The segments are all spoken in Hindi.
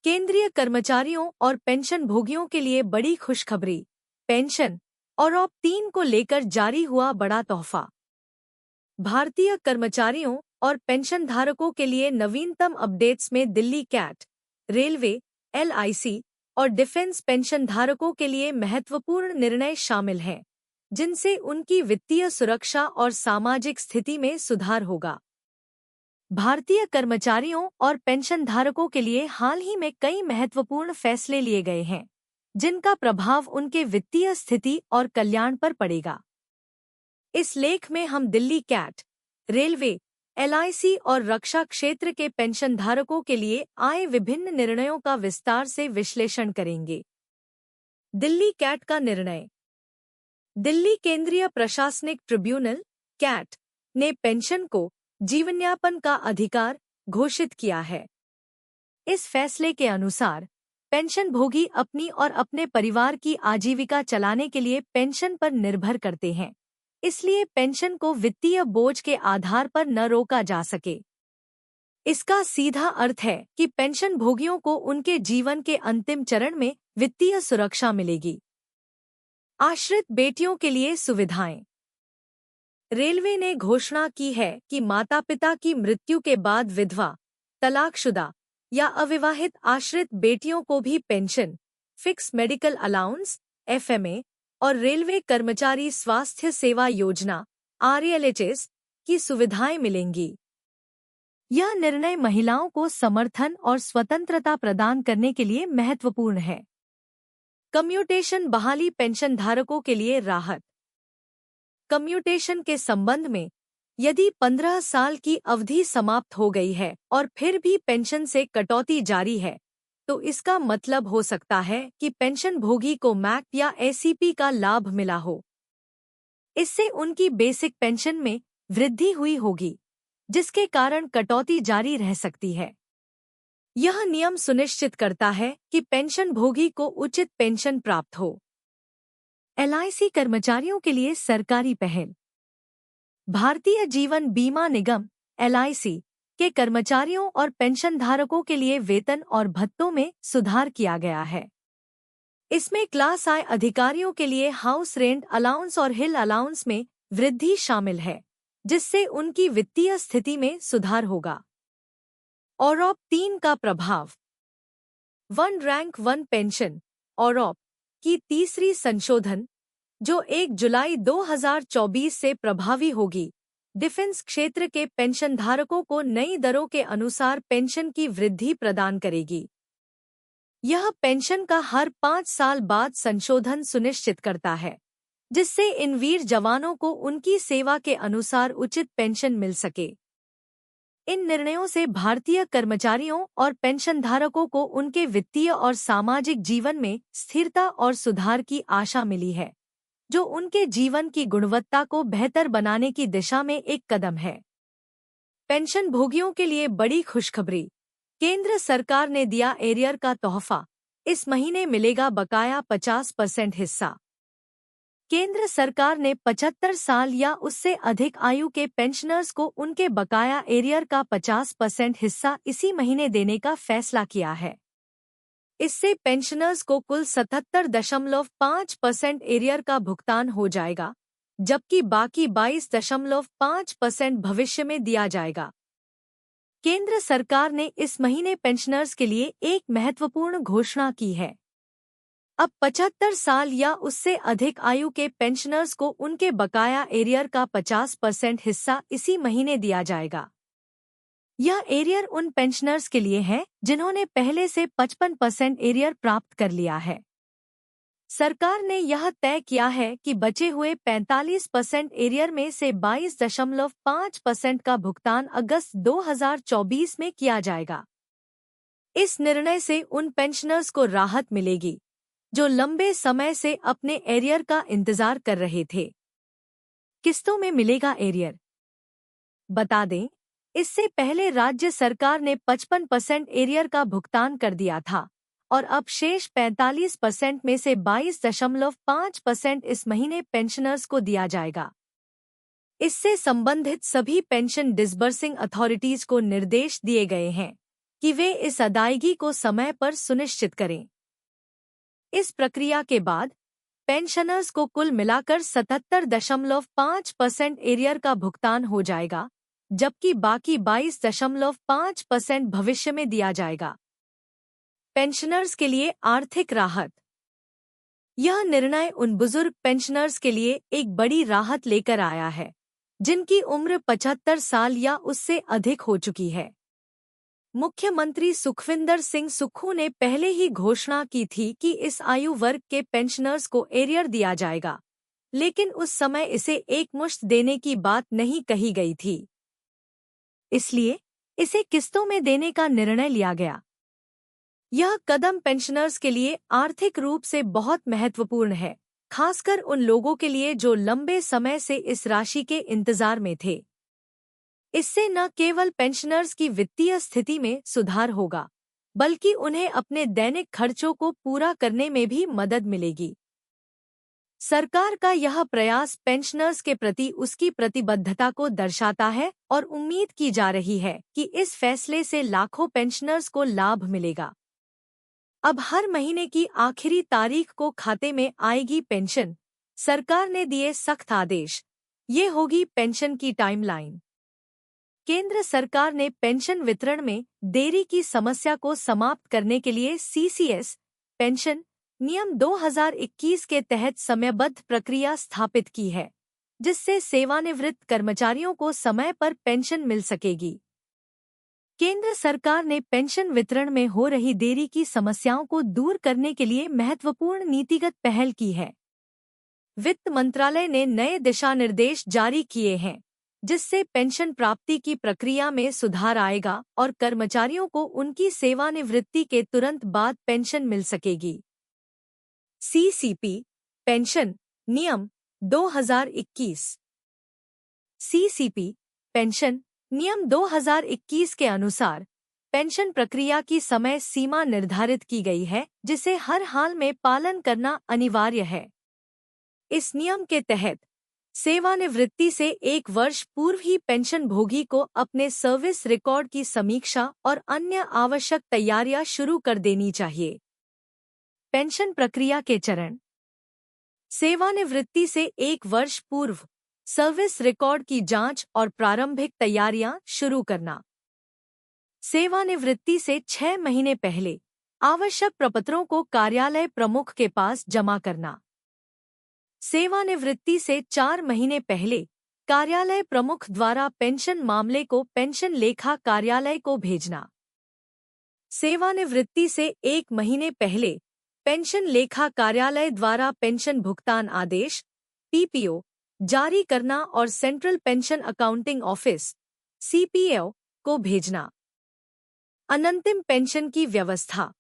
केंद्रीय कर्मचारियों और पेंशन भोगियों के लिए बड़ी खुशखबरी। पेंशन और ऑप 3 को लेकर जारी हुआ बड़ा तोहफा। भारतीय कर्मचारियों और पेंशन धारकों के लिए नवीनतम अपडेट्स में दिल्ली कैट, रेलवे, एलआईसी और डिफेंस पेंशन धारकों के लिए महत्वपूर्ण निर्णय शामिल हैं, जिनसे उनकी वित्तीय सुरक्षा और सामाजिक स्थिति में सुधार होगा। भारतीय कर्मचारियों और पेंशनधारकों के लिए हाल ही में कई महत्वपूर्ण फैसले लिए गए हैं, जिनका प्रभाव उनके वित्तीय स्थिति और कल्याण पर पड़ेगा। इस लेख में हम दिल्ली कैट, रेलवे, एलआईसी और रक्षा क्षेत्र के पेंशनधारकों के लिए आए विभिन्न निर्णयों का विस्तार से विश्लेषण करेंगे। दिल्ली कैट का निर्णय। दिल्ली केंद्रीय प्रशासनिक ट्रिब्यूनल कैट ने पेंशन को जीवनयापन का अधिकार घोषित किया है। इस फैसले के अनुसार पेंशनभोगी अपनी और अपने परिवार की आजीविका चलाने के लिए पेंशन पर निर्भर करते हैं, इसलिए पेंशन को वित्तीय बोझ के आधार पर न रोका जा सके। इसका सीधा अर्थ है कि पेंशनभोगियों को उनके जीवन के अंतिम चरण में वित्तीय सुरक्षा मिलेगी। आश्रित बेटियों के लिए सुविधाएं। रेलवे ने घोषणा की है कि माता-पिता की मृत्यु के बाद विधवा, तलाकशुदा या अविवाहित आश्रित बेटियों को भी पेंशन, फिक्स मेडिकल अलाउंस (एफएमए) और रेलवे कर्मचारी स्वास्थ्य सेवा योजना (आरएलएचएस) की सुविधाएं मिलेंगी। यह निर्णय महिलाओं को समर्थन और स्वतंत्रता प्रदान करने के लिए महत्वपूर्ण है। कम्यूटेशन बहाली पेंशनधारकों के लिए राहत। कम्यूटेशन के संबंध में, यदि 15 साल की अवधि समाप्त हो गई है और फिर भी पेंशन से कटौती जारी है, तो इसका मतलब हो सकता है कि पेंशनभोगी को मैक या एसीपी का लाभ मिला हो। इससे उनकी बेसिक पेंशन में वृद्धि हुई होगी, जिसके कारण कटौती जारी रह सकती है। यह नियम सुनिश्चित करता है कि पेंशनभोगी को उचित पेंशन प्राप्त हो। एलआईसी कर्मचारियों के लिए सरकारी पहल। भारतीय जीवन बीमा निगम (एलआईसी) के कर्मचारियों और पेंशनधारकों के लिए वेतन और भत्तों में सुधार किया गया है। इसमें क्लास आई अधिकारियों के लिए हाउस रेंट अलाउंस और हिल अलाउंस में वृद्धि शामिल है, जिससे उनकी वित्तीय स्थिति में सुधार होगा। और ऑप 3 का प्रभाव। वन रैंक वन पेंशन और ऑप की तीसरी संशोधन, जो 1 जुलाई 2024 से प्रभावी होगी, डिफेंस क्षेत्र के पेंशनधारकों को नई दरों के अनुसार पेंशन की वृद्धि प्रदान करेगी। यह पेंशन का हर 5 साल बाद संशोधन सुनिश्चित करता है, जिससे इन वीर जवानों को उनकी सेवा के अनुसार उचित पेंशन मिल सके। इन निर्णयों से भारतीय कर्मचारियों और पेंशनधारकों को उनके वित्तीय और सामाजिक जीवन में स्थिरता और सुधार की आशा मिली है, जो उनके जीवन की गुणवत्ता को बेहतर बनाने की दिशा में एक कदम है। पेंशनभोगियों के लिए बड़ी खुशखबरी। केंद्र सरकार ने दिया एरियर का तोहफा। इस महीने मिलेगा बकाया 50% हिस्सा। केंद्र सरकार ने 75 साल या उससे अधिक आयु के पेंशनर्स को उनके बकाया एरियर का 50% हिस्सा इसी महीने देने का फैसला किया है। इससे पेंशनर्स को कुल 77.5% एरियर का भुगतान हो जाएगा, जबकि बाकी 22.5% भविष्य में दिया जाएगा। केंद्र सरकार ने इस महीने पेंशनर्स के लिए एक महत्वपूर्ण घोषणा की है। अब 75 साल या उससे अधिक आयु के पेंशनर्स को उनके बकाया एरियर का 50% हिस्सा इसी महीने दिया जाएगा। यह एरियर उन पेंशनर्स के लिए है जिन्होंने पहले से 55% एरियर प्राप्त कर लिया है। सरकार ने यह तय किया है कि बचे हुए 45% एरियर में से 22.5% का भुगतान अगस्त 2024 में किया जाएगा। इस निर्णय से उन पेंशनर्स को राहत मिलेगी जो लंबे समय से अपने एरियर का इंतजार कर रहे थे। किस्तों में मिलेगा एरियर। बता दें, इससे पहले राज्य सरकार ने 55% एरियर का भुगतान कर दिया था और अब शेष 45% में से 22.5% इस महीने पेंशनर्स को दिया जाएगा। इससे संबंधित सभी पेंशन डिसबर्सिंग अथॉरिटीज को निर्देश दिए गए हैं कि वे इस अदायगी को समय पर सुनिश्चित करें। इस प्रक्रिया के बाद पेंशनर्स को कुल मिलाकर 77.5% एरियर का भुगतान हो जाएगा, जबकि बाकी 22.5% भविष्य में दिया जाएगा। पेंशनर्स के लिए आर्थिक राहत। यह निर्णय उन बुजुर्ग पेंशनर्स के लिए एक बड़ी राहत लेकर आया है जिनकी उम्र 75 साल या उससे अधिक हो चुकी है। मुख्यमंत्री सुखविंदर सिंह सुक्खू ने पहले ही घोषणा की थी कि इस आयु वर्ग के पेंशनर्स को एरियर दिया जाएगा, लेकिन उस समय इसे एकमुश्त देने की बात नहीं कही गई थी। इसलिए इसे किस्तों में देने का निर्णय लिया गया। यह कदम पेंशनर्स के लिए आर्थिक रूप से बहुत महत्वपूर्ण है, खासकर उन लोगों के लिए जो लंबे समय से इस राशि के इंतजार में थे। इससे न केवल पेंशनर्स की वित्तीय स्थिति में सुधार होगा, बल्कि उन्हें अपने दैनिक खर्चों को पूरा करने में भी मदद मिलेगी। सरकार का यह प्रयास पेंशनर्स के प्रति उसकी प्रतिबद्धता को दर्शाता है और उम्मीद की जा रही है कि इस फैसले से लाखों पेंशनर्स को लाभ मिलेगा। अब हर महीने की आखिरी तारीख को खाते में आएगी पेंशन। सरकार ने दिए सख्त आदेश। ये होगी पेंशन की टाइमलाइन। केंद्र सरकार ने पेंशन वितरण में देरी की समस्या को समाप्त करने के लिए सीसीएस पेंशन नियम 2021 के तहत समयबद्ध प्रक्रिया स्थापित की है, जिससे सेवानिवृत्त कर्मचारियों को समय पर पेंशन मिल सकेगी। केंद्र सरकार ने पेंशन वितरण में हो रही देरी की समस्याओं को दूर करने के लिए महत्वपूर्ण नीतिगत पहल की है। वित्त मंत्रालय ने नए दिशा निर्देश जारी किए हैं, जिससे पेंशन प्राप्ति की प्रक्रिया में सुधार आएगा और कर्मचारियों को उनकी सेवानिवृत्ति के तुरंत बाद पेंशन मिल सकेगी। सीसीपी पेंशन नियम 2021। सीसीपी पेंशन नियम 2021 के अनुसार पेंशन प्रक्रिया की समय सीमा निर्धारित की गई है, जिसे हर हाल में पालन करना अनिवार्य है। इस नियम के तहत सेवानिवृत्ति से 1 वर्ष पूर्व ही पेंशन भोगी को अपने सर्विस रिकॉर्ड की समीक्षा और अन्य आवश्यक तैयारियां शुरू कर देनी चाहिए। पेंशन प्रक्रिया के चरण। सेवानिवृत्ति से 1 वर्ष पूर्व सर्विस रिकॉर्ड की जांच और प्रारंभिक तैयारियां शुरू करना। सेवानिवृत्ति से 6 महीने पहले आवश्यक प्रपत्रों को कार्यालय प्रमुख के पास जमा करना। सेवानिवृत्ति से 4 महीने पहले कार्यालय प्रमुख द्वारा पेंशन मामले को पेंशन लेखा कार्यालय को भेजना। सेवानिवृत्ति से 1 महीने पहले पेंशन लेखा कार्यालय द्वारा पेंशन भुगतान आदेश पीपीओ जारी करना और central pension accounting office CPO को भेजना। अनंतिम पेंशन की व्यवस्था।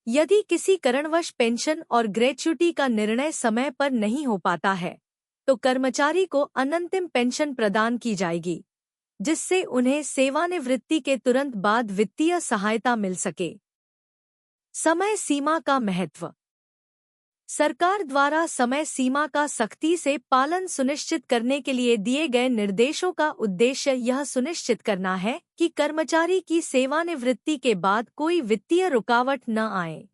यदि किसी कारणवश पेंशन और ग्रेच्युटी का निर्णय समय पर नहीं हो पाता है, तो कर्मचारी को अनंतिम पेंशन प्रदान की जाएगी, जिससे उन्हें सेवानिवृत्ति के तुरंत बाद वित्तीय सहायता मिल सके। समय सीमा का महत्व। सरकार द्वारा समय सीमा का सख्ती से पालन सुनिश्चित करने के लिए दिए गए निर्देशों का उद्देश्य यह सुनिश्चित करना है कि कर्मचारी की सेवानिवृत्ति के बाद कोई वित्तीय रुकावट न आए।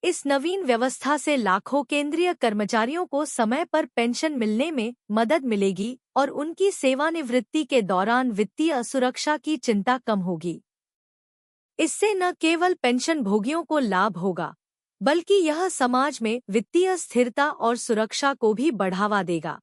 इस नवीन व्यवस्था से लाखों केंद्रीय कर्मचारियों को समय पर पेंशन मिलने में मदद मिलेगी और उनकी सेवानिवृत्ति के दौरान वित्तीय असुरक्षा की चिंता कम होगी। इससे न केवल पेंशन भोगियों को लाभ होगा, बल्कि यह समाज में वित्तीय स्थिरता और सुरक्षा को भी बढ़ावा देगा।